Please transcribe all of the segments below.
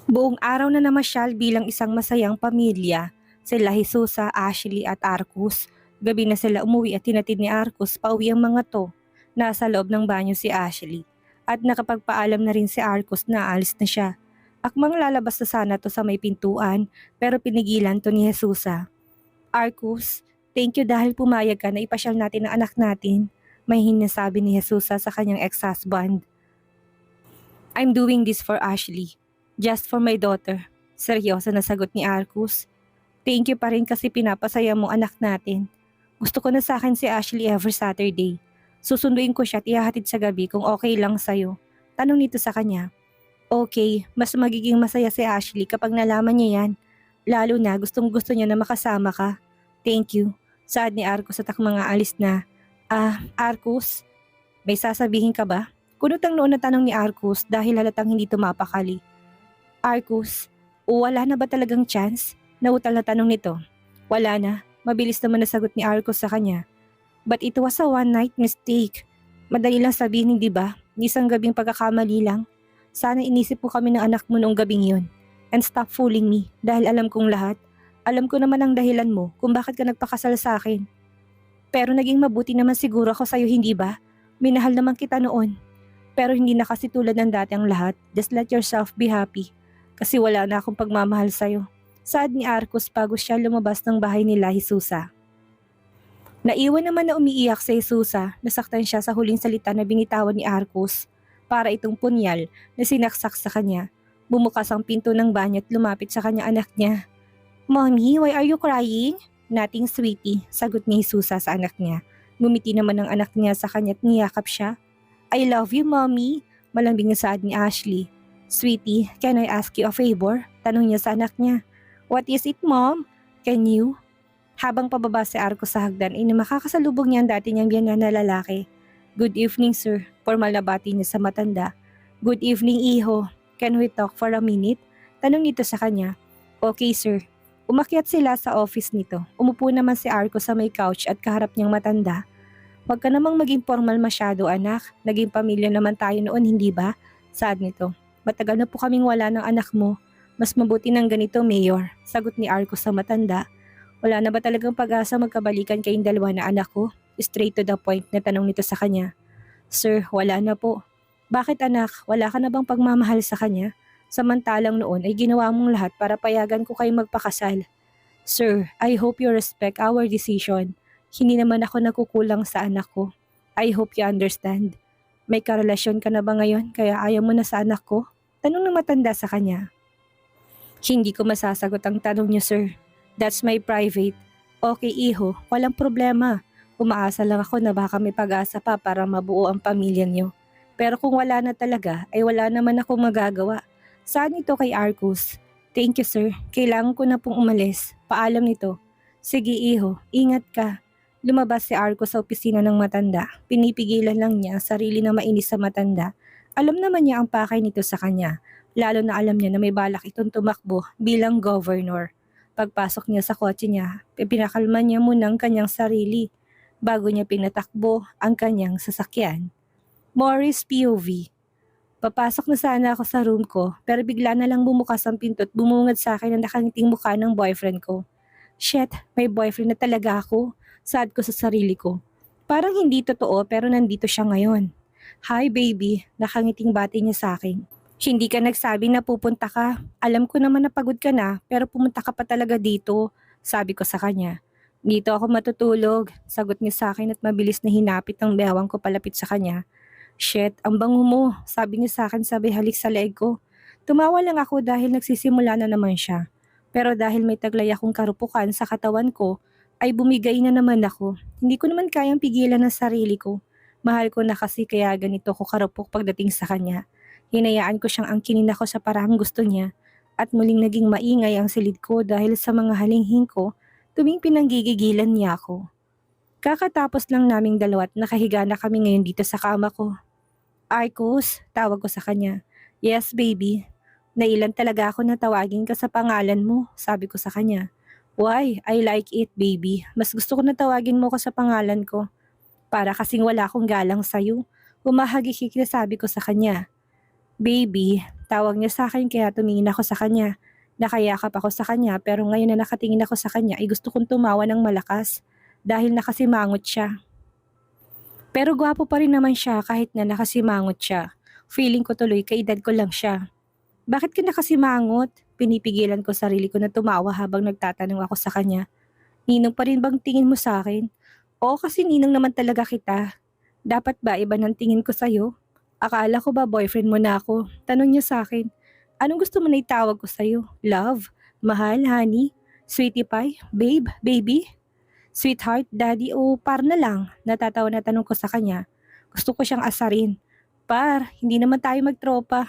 Buong araw na namasyal bilang isang masayang pamilya, sila Jesusa, Ashley at Arcus. Gabi na sila umuwi at tinatid ni Arcus pauwi ang mga to. Nasa loob ng banyo si Ashley at nakapagpaalam na rin si Arcus na aalis na siya. Akmang lalabas na sana to sa may pintuan pero pinigilan to ni Jesusa. Arcus, thank you dahil pumayag ka na ipasyal natin ang anak natin. May hinasabi ni Jesusa sa kanyang ex-husband. I'm doing this for Ashley. Just for my daughter. Seryoso na sagot ni Arcus. Thank you pa rin kasi pinapasaya mo anak natin. Gusto ko na sa akin si Ashley every Saturday. Susunduin ko siya at ihahatid sa gabi kung okay lang sa'yo. Tanong nito sa kanya. Okay, mas magiging masaya si Ashley kapag nalaman niya yan. Lalo na gustong gusto niya na makasama ka. Thank you. Saad ni Arcus at akmang aalis na. Arcus, may sasabihin ka ba? Kunot ang noon na tanong ni Arcus dahil halatang hindi tumapakali. Arcus, wala na ba talagang chance? Nautal na tanong nito. Wala na, mabilis naman nasagot ni Arcus sa kanya. But it was a one night mistake. Madali lang sabihin hindi ba? Isang gabing pagkakamali lang. Sana inisip mo kami ng anak mo noong gabing yun. And stop fooling me dahil alam kong lahat. Alam ko naman ang dahilan mo kung bakit ka nagpakasal sa akin. Pero naging mabuti naman siguro ako sa'yo hindi ba? Minahal naman kita noon. Pero hindi na kasi tulad ng dati ang lahat. Just let yourself be happy. Kasi wala na akong pagmamahal sa'yo. Saad ni Arcus bago siya lumabas ng bahay nila Jesusa. Naiwan naman na umiiyak si Jesusa, nasaktan siya sa huling salita na binitawan ni Arcus para itong punyal na sinaksak sa kanya. Bumukas ang pinto ng banyo at lumapit sa kanya anak niya. Mommy, why are you crying? Nothing sweetie, sagot ni Jesusa sa anak niya. Ngumiti naman ang anak niya sa kanya at niyakap siya. I love you, Mommy, malambing na saad ni Ashley. Sweetie, can I ask you a favor? Tanong niya sa anak niya. What is it, Mom? Can you? Habang pababa si Arcus sa hagdan ay makakasalubong niya ang dati niyang biyanan na lalaki. Good evening, sir. Formal na bati niya sa matanda. Good evening, iho. Can we talk for a minute? Tanong nito sa kanya. Okay, sir. Umakyat sila sa office nito. Umupo naman si Arcus sa may couch at kaharap niyang matanda. Huwag ka namang maging formal masyado, anak. Naging pamilya naman tayo noon, hindi ba? Saad nito. Matagal na po kaming wala ng anak mo. Mas mabuti ng ganito, Mayor. Sagot ni Arcus sa matanda. Wala na ba talagang pag-asa magkabalikan kayong dalawa na anak ko? Straight to the point na tanong nito sa kanya. Sir, wala na po. Bakit anak? Wala ka na bang pagmamahal sa kanya? Samantalang noon ay ginawa mong lahat para payagan ko kayong magpakasal. Sir, I hope you respect our decision. Hindi naman ako nakukulang sa anak ko. I hope you understand. May karelasyon ka na ba ngayon kaya ayaw mo na sa anak ko? Tanong ng matanda sa kanya. Hindi ko masasagot ang tanong niyo, sir. That's my private. Okay, iho, walang problema. Umaasa lang ako na baka may pag-asa pa para mabuo ang pamilya niyo. Pero kung wala na talaga, ay wala naman akong magagawa. Saan ito kay Arcus? Thank you, sir. Kailangan ko na pong umalis. Paalam nito. Sige, iho. Ingat ka. Lumabas si Arcus sa opisina ng matanda. Pinipigilan lang niya ang sarili na mainis sa matanda. Alam naman niya ang pakay nito sa kanya. Lalo na alam niya na may balak itong tumakbo bilang governor. Pagpasok niya sa kotse niya, pinakalma niya muna ang kanyang sarili bago niya pinatakbo ang kanyang sasakyan. Morris POV. Papasok na sana ako sa room ko pero bigla na lang bumukas ang pinto at bumungad sa akin ang nakangiting mukha ng boyfriend ko. Shit, may boyfriend na talaga ako. Saad ko sa sarili ko. Parang hindi totoo pero nandito siya ngayon. Hi baby, nakangiting bati niya sa akin. Hindi ka nagsabi na pupunta ka. Alam ko naman na pagod ka na pero pumunta ka pa talaga dito. Sabi ko sa kanya. Dito ako matutulog. Sagot niya sa akin at mabilis na hinapit ang bewang ko palapit sa kanya. Shit, ang bango mo. Sabi niya sa akin sabay halik sa leeg ko. Tumawa lang ako dahil nagsisimula na naman siya. Pero dahil may taglay akong karupukan sa katawan ko, ay bumigay na naman ako. Hindi ko naman kayang pigilan ang sarili ko. Mahal ko na kasi kaya ganito ko karupok pagdating sa kanya. Hinayaan ko siyang angkinin ako sa parang gusto niya at muling naging maingay ang silid ko dahil sa mga halinghing ko tuwing pinanggigigilan niya ako. Kakatapos lang naming dalawa at nakahiga na kami ngayon dito sa kama ko. Arcus, tawag ko sa kanya. Yes baby. Nailan talaga ako na tawagin ka sa pangalan mo, sabi ko sa kanya. Why? I like it, baby. Mas gusto ko na tawagin mo ko sa pangalan ko. Para kasing wala akong galang sa'yo. Humahagikik na sabi ko sa kanya. Baby, Tawag niya sa akin kaya tumingin ako sa kanya. Nakayakap ako sa kanya pero ngayon na nakatingin ako sa kanya ay gusto kong tumawa ng malakas dahil nakasimangot siya. Pero gwapo pa rin naman siya kahit na nakasimangot siya. Feeling ko tuloy kaedad ko lang siya. Bakit ka nakasimangot? Pinipigilan ko sarili ko na tumawa habang nagtatanong ako sa kanya. Ninong pa rin bang tingin mo sa akin? Oo kasi ninong naman talaga kita. Dapat ba iba ng tingin ko sa'yo? Akala ko ba boyfriend mo na ako? Tanong niya sa akin. Anong gusto mo na itawag ko sa'yo? Love? Mahal? Honey? Sweetie pie? Babe? Baby? Sweetheart? Daddy? O par na lang? Natatawa na tanong ko sa kanya. Gusto ko siyang asarin. Par, hindi naman tayo magtropa.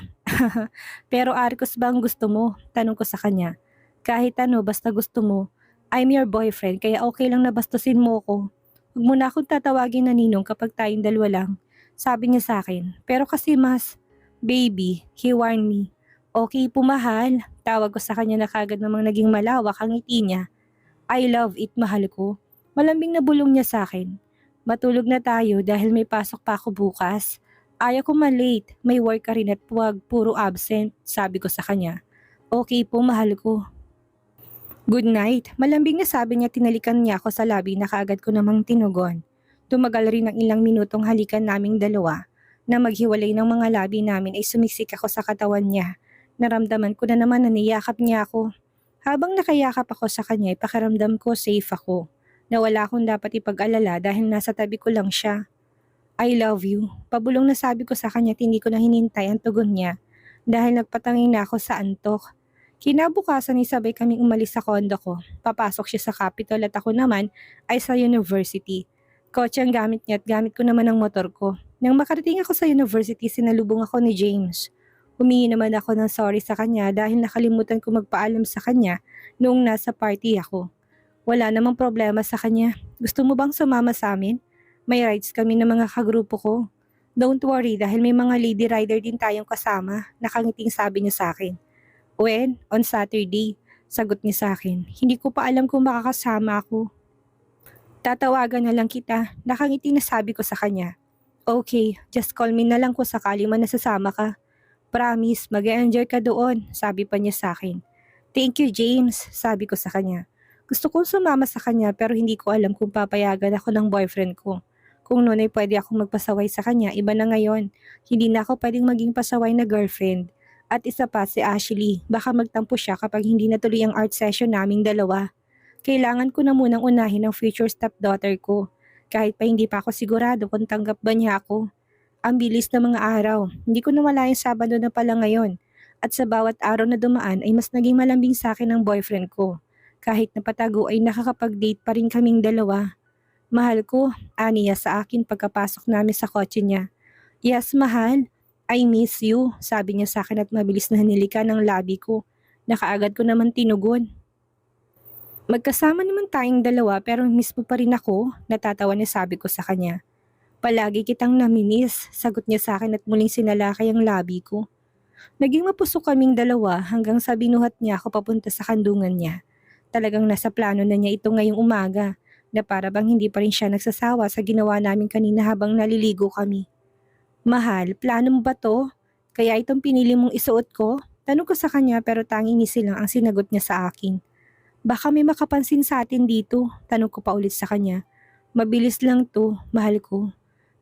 Pero Arcos ba ang gusto mo? Tanong ko sa kanya. Kahit ano, basta gusto mo. I'm your boyfriend, kaya okay lang na bastusin mo ko. Huwag mo na akong tatawagin na ninong kapag tayong dalawa lang. Sabi niya sa akin. Pero kasi mas, baby, he warned me. Okay po mahal. Tawag ko sa kanya na kagad namang naging malawak ang ngiti niya. I love it, mahal ko. Malambing na bulong niya sa akin. Matulog na tayo dahil may pasok pa ako bukas. Ayaw ko malate, may work ka rin at huwag puro absent, sabi ko sa kanya. Okay po, mahal ko. Good night. Malambing na sabi niya tinalikan niya ako sa labi na kaagad ko namang tinugon. Tumagal rin ng ilang minutong halikan naming dalawa. Na maghiwalay ng mga labi namin ay sumiksik ako sa katawan niya. Naramdaman ko na naman na niyakap niya ako. Habang nakayakap ako sa kanya ay pakiramdam ko safe ako. Na wala akong dapat ipag-alala dahil nasa tabi ko lang siya. I love you. Pabulong na sabi ko sa kanya at hindi ko na hinintay ang tugon niya. Dahil nagpatangin na ako sa antok. Kinabukasan ay sabay kaming umalis sa kondo ko. Papasok siya sa Capitol at ako naman ay sa university. Kotse ang gamit niya at gamit ko naman ang motor ko. Nang makarating ako sa university, sinalubong ako ni James. Humingi naman ako ng sorry sa kanya dahil nakalimutan ko magpaalam sa kanya noong nasa party ako. Wala namang problema sa kanya. Gusto mo bang sumama sa amin? May rides kami ng mga kagrupo ko. Don't worry dahil may mga lady rider din tayong kasama. Nakangiting sabi niya sa akin. When? On Saturday. Sagot niya sa akin. Hindi ko pa alam kung makakasama ako. Tatawagan na lang kita. Nakangiti na sabi ko sa kanya. Okay, just call me na lang kung sakali man nasasama ka. Promise, mag-enjoy ka doon, sabi pa niya sa akin. Thank you, James, sabi ko sa kanya. Gusto kong sumama sa kanya pero hindi ko alam kung papayagan ako ng boyfriend ko. Kung noon ay pwede akong magpasaway sa kanya, iba na ngayon. Hindi na ako pwedeng maging pasaway na girlfriend. At isa pa si Ashley, baka magtampo siya kapag hindi natuloy ang art session naming dalawa. Kailangan ko na munang unahin ang future stepdaughter ko. Kahit pa hindi pa ako sigurado kung tanggap ba niya ako. Ang bilis ng mga araw, hindi ko nawala yung Sabado na pala ngayon. At sa bawat araw na dumaan ay mas naging malambing sa akin ang boyfriend ko. Kahit napatago ay nakakapag-date pa rin kaming dalawa. Mahal ko, aniya sa akin pagkapasok namin sa kotse niya. Yes, mahal. I miss you, sabi niya sa akin at mabilis na hinilikan ng labi ko. Nakaagad ko naman tinugon. Magkasama naman tayong dalawa pero miss mo pa rin ako, natatawa na sabi ko sa kanya. Palagi kitang namimiss, sagot niya sa akin at muling sinalakay ang labi ko. Naging mapusok kaming dalawa hanggang sa binuhat niya ako papunta sa kandungan niya. Talagang nasa plano na niya ito ngayong umaga, na para bang hindi pa rin siya nagsasawa sa ginawa namin kanina habang naliligo kami. Mahal, plano mo ba to? Kaya itong pinili mong isuot ko? Tanong ko sa kanya pero tanging ngisi lang ang sinagot niya sa akin. Baka may makapansin sa atin dito, tanong ko pa ulit sa kanya. Mabilis lang to, mahal ko.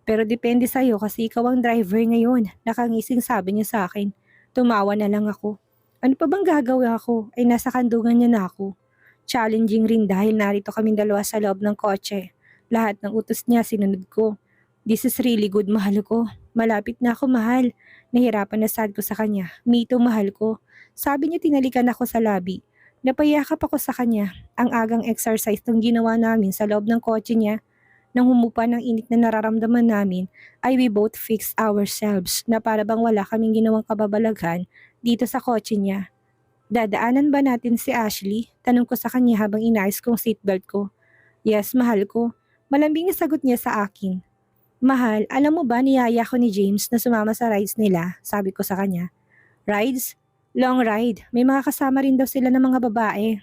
Pero depende sa'yo kasi ikaw ang driver ngayon, nakangising sabi niya sa akin. Tumawa na lang ako. Ano pa bang gagawin ako? Ay nasa kandungan niya na ako. Challenging rin dahil narito kaming dalawa sa loob ng kotse. Lahat ng utos niya sinunod ko. This is really good, mahal ko. Malapit na ako, mahal. Nahirapan na sad ko sa kanya. Me too, mahal ko. Sabi niya tinalikan ako sa labi. Napayakap ako sa kanya. Ang agang exercise ng ginawa namin sa loob ng kotse niya. Nang humupa ng init na nararamdaman namin, ay we both fixed ourselves na para bang wala kaming ginawang kababalaghan dito sa kotse niya. Dadaanan ba natin si Ashley? Tanong ko sa kanya habang inaayos kong seatbelt ko. Yes, mahal ko. Malambing na sagot niya sa akin. Mahal, alam mo ba niyaya ko ni James na sumama sa rides nila? Sabi ko sa kanya. Rides? Long ride. May mga kasama rin daw sila ng mga babae.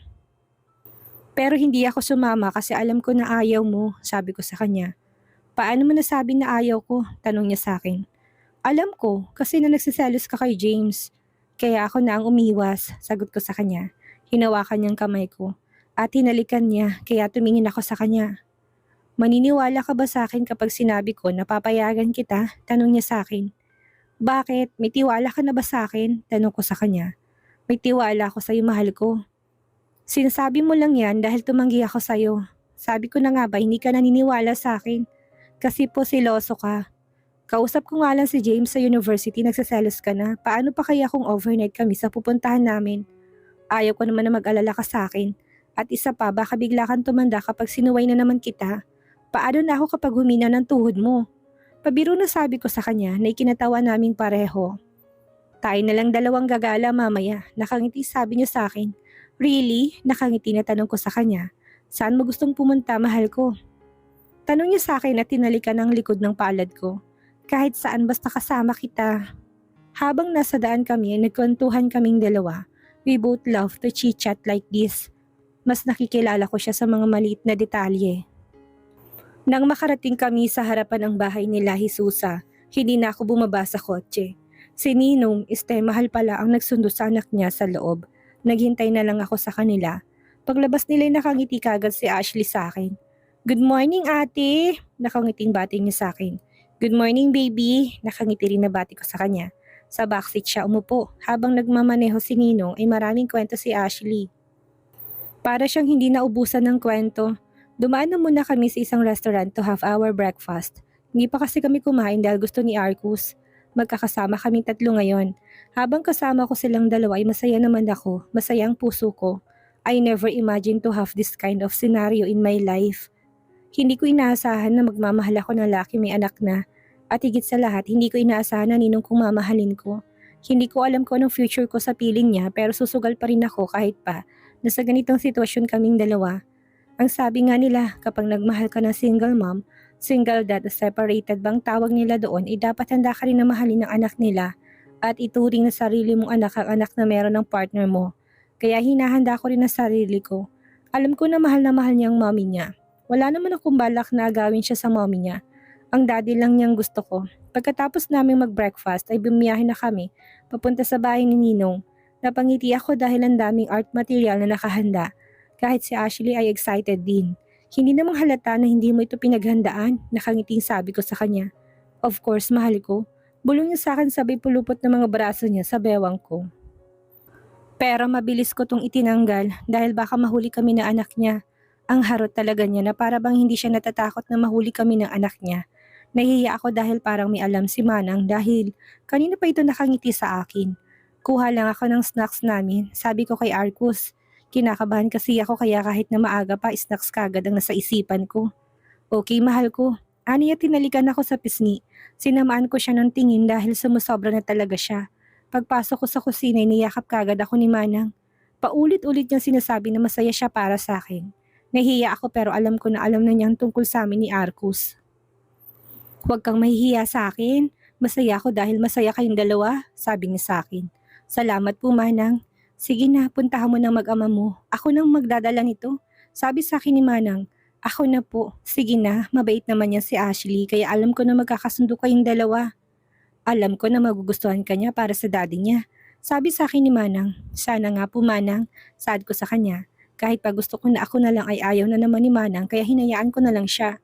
Pero hindi ako sumama kasi alam ko na ayaw mo, sabi ko sa kanya. Paano mo nasabi na ayaw ko? Tanong niya sa akin. Alam ko, kasi na nagsiselos ka kay James. Kaya ako na ang umiwas, sagot ko sa kanya. Hinawakan niyang kamay ko at hinalikan niya kaya tumingin ako sa kanya. Maniniwala ka ba sa akin kapag sinabi ko na papayagan kita? Tanong niya sa akin. Bakit? May tiwala ka na ba sa akin? Tanong ko sa kanya. May tiwala ako sa'yo, mahal ko. Sinasabi mo lang yan dahil tumanggi ako sa'yo. Sabi ko na nga ba hindi ka naniniwala sa akin? Kasi po siloso ka. Kausap ko nga lang si James sa university, nagsaselos ka na. Paano pa kaya kung overnight kami sa pupuntahan namin? Ayaw ko naman na mag-alala ka sa akin. At isa pa, baka bigla kang tumanda kapag sinuway na naman kita. Paano na ako kapag humina ng tuhod mo? Pabiro na sabi ko sa kanya na ikinatawa naming pareho. Tayo na lang dalawang gagala mamaya. Nakangiti sabi niya sa akin. Really? Nakangiti na tanong ko sa kanya. Saan mo gustong pumunta, mahal ko? Tanong niya sa akin at tinalikan ang likod ng palad ko. Kahit saan basta kasama kita. Habang nasa daan kami, nagkwentuhan kaming dalawa. We both love to chit-chat like this. Mas nakikilala ko siya sa mga maliit na detalye. Nang makarating kami sa harapan ng bahay nila Jesusa, hindi na ako bumaba sa kotse. Si Ninong, mahal pala ang nagsundo sa anak niya sa loob. Naghintay na lang ako sa kanila. Paglabas nila nakangiti kagad si Ashley sa akin. Good morning ate! Nakangiting bati niya sa akin. Good morning baby! Nakangiti rin na bati ko sa kanya. Sa backseat siya umupo. Habang nagmamaneho si Ninong ay maraming kwento si Ashley. Para siyang hindi naubusan ng kwento. Dumaan na muna kami sa isang restaurant to have our breakfast. Hindi pa kasi kami kumain dahil gusto ni Arcus. Magkakasama kaming tatlo ngayon. Habang kasama ko silang dalawa ay masaya naman ako, masaya ang puso ko. I never imagined to have this kind of scenario in my life. Hindi ko inaasahan na magmamahal ako ng laki may anak na. At higit sa lahat, hindi ko inaasahan na ninong kong mamahalin ko. Hindi ko alam kung anong future ko sa piling niya pero susugal pa rin ako kahit pa na sa ganitong sitwasyon kaming dalawa. Ang sabi nga nila, kapag nagmahal ka ng single mom, single dad o separated bang tawag nila doon, dapat handa ka rin na mahalin ng anak nila at ituring na sarili mong anak ang anak na meron ng partner mo. Kaya hinahanda ko rin ang sarili ko. Alam ko na mahal niya ang mommy niya. Wala naman akong balak na agawin siya sa mommy niya. Ang daddy lang niyang gusto ko. Pagkatapos naming mag-breakfast ay bumiyahe na kami papunta sa bahay ni Ninong. Napangiti ako dahil ang daming art material na nakahanda. Kahit si Ashley ay excited din. Hindi namang halata na hindi mo ito pinaghandaan, nakangiting sabi ko sa kanya. Of course, mahal ko. Bulong niya sa akin sabay pulupot ng mga braso niya sa bewang ko. Pero mabilis ko tong itinanggal dahil baka mahuli kami ng anak niya. Ang harot talaga niya na para bang hindi siya natatakot na mahuli kami ng anak niya. Nahihiya ako dahil parang may alam si Manang dahil kanina pa ito nakangiti sa akin. Kuha lang ako ng snacks namin, sabi ko kay Arcus. Kinakabahan kasi ako kaya kahit na maaga pa snacks kagad ang nasa isipan ko. Okay mahal ko. Aniya tinalikan ako sa pisngi. Sinamaan ko siya ng tingin dahil sumusobra na talaga siya. Pagpasok ko sa kusina niyakap kagad ako ni Manang. Paulit-ulit niyang sinasabi na masaya siya para sa akin. Nahihiya ako pero alam ko na alam na niyang tungkol sa amin ni Arcus. Huwag kang mahihiya sa akin. Masaya ako dahil masaya kayong dalawa, sabi niya sa akin. Salamat po Manang. Sige na, puntahan mo ng mag-ama mo. Ako nang magdadala nito. Sabi sa akin ni Manang, ako na po. Sige na, mabait naman niya si Ashley kaya alam ko na magkakasundo kayong dalawa. Alam ko na magugustuhan ka niya para sa daddy niya. Sabi sa akin ni Manang, sana nga po Manang, saad ko sa kanya. Kahit pa gusto ko na ako na lang ay ayaw na naman ni Manang kaya hinayaan ko na lang siya.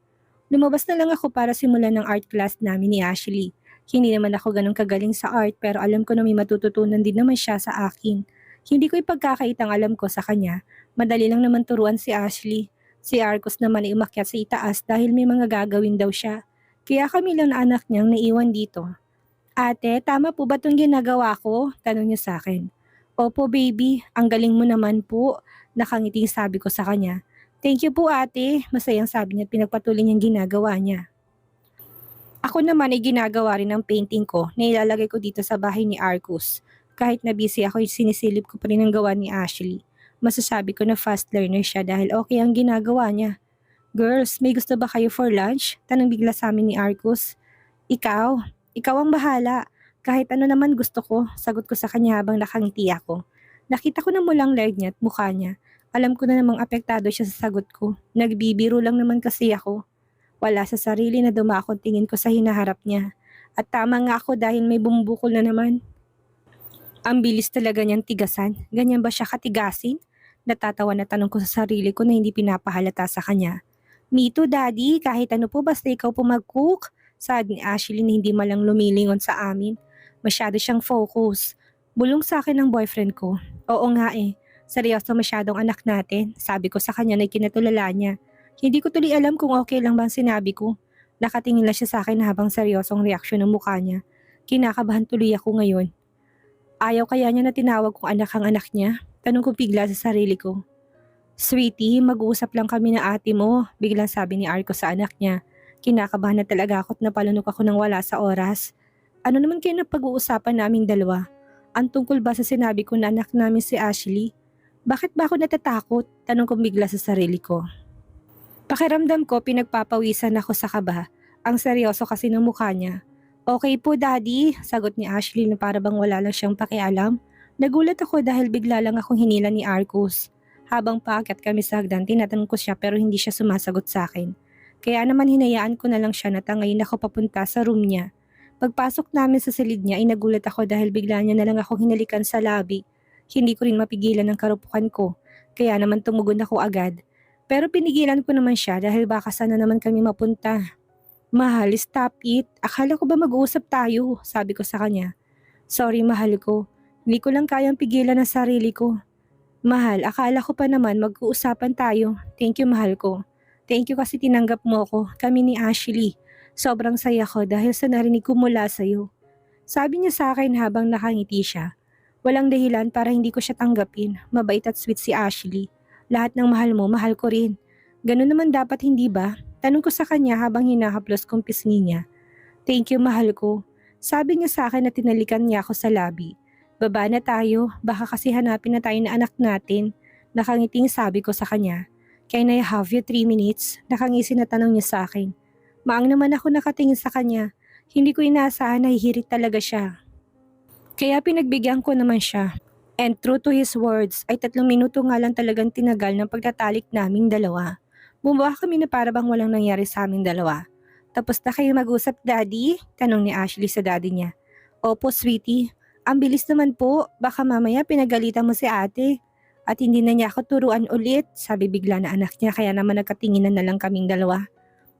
Lumabas na lang ako para simulan ng art class namin ni Ashley. Hindi naman ako ganun kagaling sa art pero alam ko na may matututunan din naman siya sa akin. Hindi ko ipagkakaitang alam ko sa kanya. Madali lang naman turuan si Ashley. Si Arcus naman ay umakyat sa itaas dahil may mga gagawin daw siya. Kaya kami lang na anak niyang naiwan dito. Ate, tama po ba itong ginagawa ko? Tanong niya sa akin. Opo baby, ang galing mo naman po. Nakangiting sabi ko sa kanya. Thank you po ate. Masayang sabi niya at pinagpatuloy niyang ginagawa niya. Ako naman ay ginagawa rin ang painting ko na ilalagay ko dito sa bahay ni Arcus. Kahit na busy ako, sinisilip ko pa rin ang gawa ni Ashley. Masasabi ko na fast learner siya dahil okay ang ginagawa niya. Girls, may gusto ba kayo for lunch? Tanong bigla sa amin ni Arcus. Ikaw ang bahala. Kahit ano naman gusto ko, sagot ko sa kanya habang nakangiti ako. Nakita ko na mulang leg niya at mukha niya. Alam ko na namang apektado siya sa sagot ko. Nagbibiro lang naman kasi ako. Wala sa sarili na dumakot tingin ko sa hinaharap niya. At tama nga ako dahil may bumubukol na naman. Ang bilis talaga niyang tigasan. Ganyan ba siya katigasin? Natatawa na tanong ko sa sarili ko na hindi pinapahalata sa kanya. Me too, Daddy. Kahit ano po basta ikaw po mag-cook. Saad ni Ashley na hindi malang lumilingon sa amin. Masyado siyang focus. Bulong sa akin ng boyfriend ko. Oo nga eh. Seryoso masyadong anak natin. Sabi ko sa kanya na kinatulala niya. Hindi ko tuloy alam kung okay lang bang sinabi ko. Nakatingin lang siya sa akin habang seryosong reaksyon ng mukha niya. Kinakabahan tuloy ako ngayon. Ayaw kaya niya na tinawag kong anak ang anak niya? Tanong ko bigla sa sarili ko. Sweetie, mag-uusap lang kami na ate mo, biglang sabi ni Arko sa anak niya. Kinakabahan na talaga ako at napalunok ako ng wala sa oras. Ano naman kayo na pag-uusapan naming dalawa? Ang tungkol ba sa sinabi ko na anak namin si Ashley? Bakit ba ako natatakot? Tanong ko bigla sa sarili ko. Pakiramdam ko pinagpapawisan ako sa kaba. Ang seryoso kasi ng mukha niya. Okay po, Daddy, sagot ni Ashley na para bang wala lang siyang pakialam. Nagulat ako dahil bigla lang akong hinila ni Arcus. Habang paakyat kami sa hagdan, tinatanong ko siya pero hindi siya sumasagot sa akin. Kaya naman hinayaan ko na lang siya na tangayin ako papunta sa room niya. Pagpasok namin sa silid niya ay nagulat ako dahil bigla niya na lang ako hinalikan sa labi. Hindi ko rin mapigilan ang karupukan ko, kaya naman tumugon ako agad. Pero pinigilan ko naman siya dahil baka sana naman kami mapunta. Mahal, stop it. Akala ko ba mag-uusap tayo? Sabi ko sa kanya. Sorry, mahal ko. Hindi ko lang kayang pigilan ang sarili ko. Mahal, akala ko pa naman mag-uusapan tayo. Thank you, mahal ko. Thank you kasi tinanggap mo ko. Kami ni Ashley. Sobrang saya ko dahil sa narinig ko mula sa'yo. Sabi niya sa akin habang nakangiti siya. Walang dahilan para hindi ko siya tanggapin. Mabait at sweet si Ashley. Lahat ng mahal mo, mahal ko rin. Ganun naman dapat, hindi ba? Tanong ko sa kanya habang hinahaplos kong pisngi niya. Thank you, mahal ko. Sabi niya sa akin na tinalikan niya ako sa labi. Baba na tayo, baka kasi hanapin na tayo na anak natin. Nakangiting sabi ko sa kanya. Can I have you 3 minutes? Nakangisi na tanong niya sa akin. Maang naman ako nakatingin sa kanya. Hindi ko inaasahan na hihirit talaga siya. Kaya pinagbigyan ko naman siya. And true to his words, ay 3 minuto nga lang talagang tinagal ng pagtatalik naming dalawa. Bumuha kami na para bang walang nangyari sa aming dalawa. Tapos na kayo mag-usap, Daddy? Tanong ni Ashley sa daddy niya. Opo, sweetie. Ang bilis naman po. Baka mamaya pinagalitan mo si ate. At hindi na niya ako turuan ulit, sabi bigla na anak niya kaya naman nagkatinginan na lang kaming dalawa.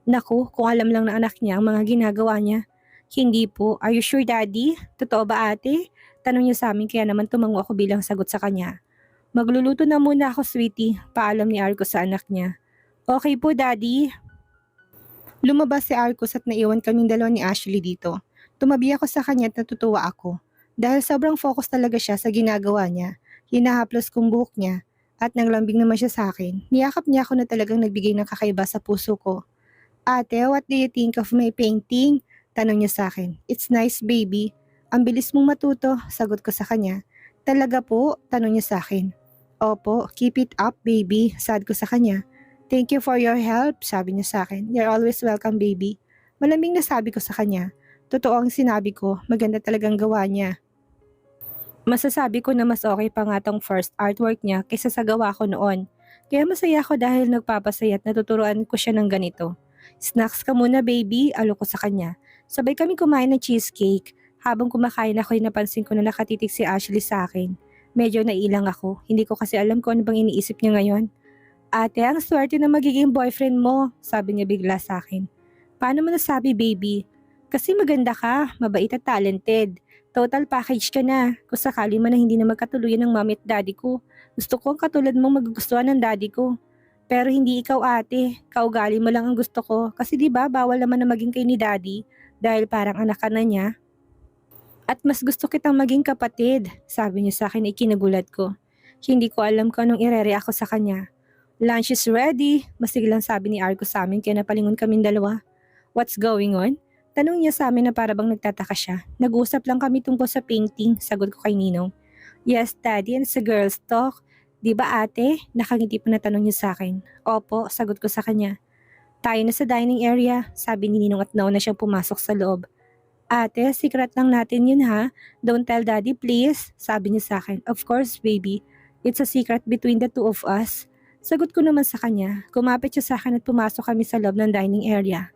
Naku, kung alam lang na anak niya ang mga ginagawa niya. Hindi po. Are you sure, Daddy? Totoo ba, ate? Tanong niya sa amin kaya naman tumango ako bilang sagot sa kanya. Magluluto na muna ako, sweetie. Paalam ni Arco sa anak niya. Okay po, Daddy. Lumabas si Arcus at naiwan kaming dalawa ni Ashley dito. Tumabi ako sa kanya at natutuwa ako. Dahil sobrang focus talaga siya sa ginagawa niya. Hinahaplos kong buhok niya. At nanglambing naman siya sa akin. Niyakap niya ako na talagang nagbigay ng kakaiba sa puso ko. Ate, what do you think of my painting? Tanong niya sa akin. It's nice, baby. Ang bilis mong matuto, sagot ko sa kanya. Talaga po? Tanong niya sa akin. Opo, keep it up, baby, saad ko sa kanya. Thank you for your help, sabi niya sa akin. You're always welcome, baby. Malamig na sabi ko sa kanya. Totoo ang sinabi ko, maganda talagang gawa niya. Masasabi ko na mas okay pa nga tong first artwork niya kaysa sa gawa ko noon. Kaya masaya ako dahil nagpapasaya at natuturuan ko siya ng ganito. Snacks ka muna, baby, alo ko sa kanya. Sabay kami kumain ng cheesecake. Habang kumakain ako ay napansin ko na nakatitig si Ashley sa akin. Medyo nailang ako, hindi ko kasi alam kung ano bang iniisip niya ngayon. Ate, ang swerte na magiging boyfriend mo, sabi niya bigla sa akin. Paano mo nasabi, baby? Kasi maganda ka, mabait at talented. Total package ka na. Kung sakali man na hindi na magkatuluyan ng mami at daddy ko, gusto ko ang katulad mong magugustuhan ng daddy ko. Pero hindi ikaw, ate. Kaugali mo lang ang gusto ko. Kasi di ba bawal naman na maging kay ni daddy dahil parang anak ka na niya. At mas gusto kitang maging kapatid, sabi niya sa akin ay kinagulat ko. Hindi ko alam kung anong ire-react ko sa kanya. Lunch is ready, masiglang sabi ni Arco sa amin kaya napalingon kaming dalawa. What's going on? Tanong niya sa amin na para bang nagtataka siya. Nag-usap lang kami tungkol sa painting, sagot ko kay Ninong. Yes, Daddy, and sa girls talk. Di ba ate? Nakangiti pa na tanong niya sa akin. Opo, sagot ko sa kanya. Tayo na sa dining area, sabi ni Ninong at nauna siyang pumasok sa loob. Ate, secret lang natin yun ha. Don't tell Daddy please, sabi niya sa akin. Of course, baby. It's a secret between the two of us. Sagot ko naman sa kanya. Kumapit siya sa akin at pumasok kami sa loob ng dining area.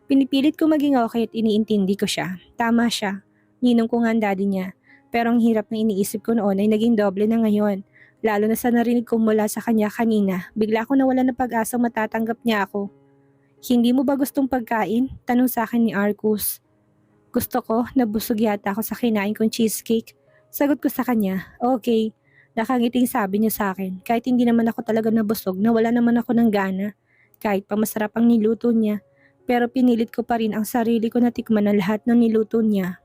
Pinipilit ko maging okay at iniintindi ko siya. Tama siya. Ninong ko nga ang daddy niya. Pero ang hirap na iniisip ko noon ay naging doble na ngayon. Lalo na sa narinig ko mula sa kanya kanina, bigla ko nawalan ng pag-asang matatanggap niya ako. Hindi mo ba gustong pagkain? Tanong sa akin ni Arcus. Gusto ko, nabusog yata ako sa kinain kong cheesecake. Sagot ko sa kanya, okay. Nakangiting sabi niya sa akin, kahit hindi naman ako talaga nabusog, nawala naman ako ng gana. Kahit pa masarap ang niluto niya, pero pinilit ko pa rin ang sarili ko na tikman ang lahat ng niluto niya.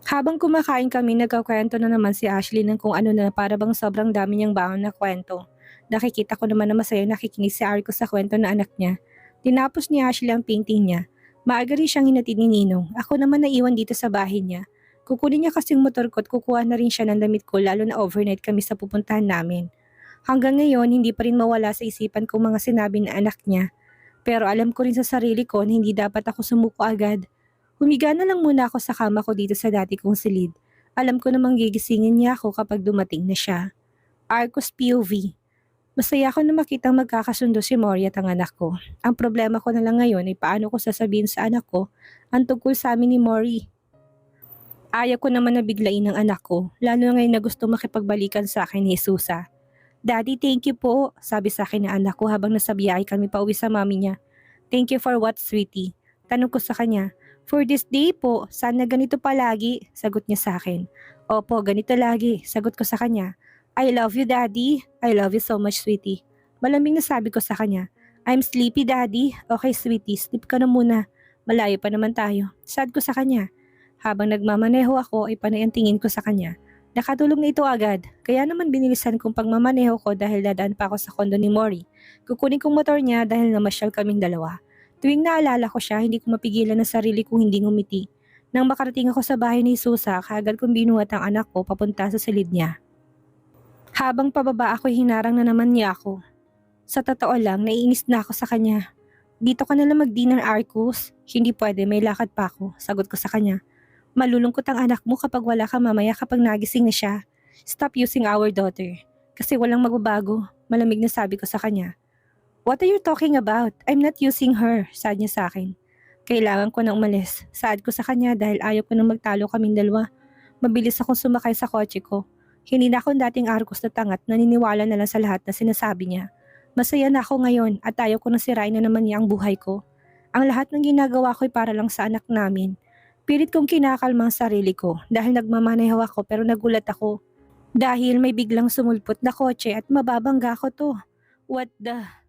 Habang kumakain kami, nagkakwento na naman si Ashley ng kung ano na para bang sobrang dami niyang baon na kwento. Nakikita ko naman na masaya nakikinig si Arcus sa kwento na anak niya. Tinapos ni Ashley ang painting niya. Maaga rin siyang hinatid ni Ninong. Ako naman naiwan dito sa bahay niya. Kukunin niya kasing motor ko at kukuha na rin siya ng damit ko lalo na overnight kami sa pupuntahan namin. Hanggang ngayon, hindi pa rin mawala sa isipan ko mga sinabi ng anak niya. Pero alam ko rin sa sarili ko na hindi dapat ako sumuko agad. Humiga na lang muna ako sa kama ko dito sa dati kong silid. Alam ko namang gigisingin niya ako kapag dumating na siya. Arcos POV. Masaya ako na makitang magkakasundo si Mori at ang anak ko. Ang problema ko na lang ngayon ay paano ko sasabihin sa anak ko ang tungkol sa amin ni Mori. Ayaw ko naman na biglain ng anak ko, lalo na ngayon na gusto makipagbalikan sa akin ni Jesusa. Daddy, thank you po, sabi sa akin ng anak ko habang nasa biyahe kami pauwi sa mami niya. Thank you for what, sweetie? Tanong ko sa kanya. For this day po, sana ganito palagi, sagot niya sa akin. Opo, ganito lagi, sagot ko sa kanya. I love you, Daddy. I love you so much, sweetie. Malamig na sabi ko sa kanya. I'm sleepy, Daddy. Okay, sweetie, sleep ka na muna. Malayo pa naman tayo. Sad ko sa kanya. Habang nagmamaneho ako ay panay ang tingin ko sa kanya. Nakatulong na ito agad, kaya naman binilisan kong pagmamaneho ko dahil dadaan pa ako sa kondo ni Mori. Kukunin kong motor niya dahil namasyal kaming dalawa. Tuwing naalala ko siya, hindi ko mapigilan ang sarili kong hindi ngumiti. Nang makarating ako sa bahay ni Susa, kaagad kong binuhat ang anak ko papunta sa silid niya. Habang pababa ako, hinarang na naman niya ako. Sa totoo lang, naiinis na ako sa kanya. Dito ka nalang mag-dinner, Arcus. Hindi pwede, may lakad pa ako, sagot ko sa kanya. Malulungkot ang anak mo kapag wala ka mamaya kapag nagising na siya. Stop using our daughter. Kasi walang magbabago, malamig na sabi ko sa kanya. What are you talking about? I'm not using her, saad niya sa akin. Kailangan ko nang umalis. Saad ko sa kanya dahil ayaw ko nang magtalo kaming dalawa. Mabilis akong sumakay sa kotse ko. Hindi na akong dating Arcus na tangat, naniniwala na lang sa lahat na sinasabi niya. Masaya na ako ngayon at ayaw ko nang sirain na naman niya ang buhay ko. Ang lahat ng ginagawa ko ay para lang sa anak namin. Pilit kong kinakalma ang sarili ko dahil nagmamaneho ako pero nagulat ako. Dahil may biglang sumulpot na kotse at mababangga ko to. What the...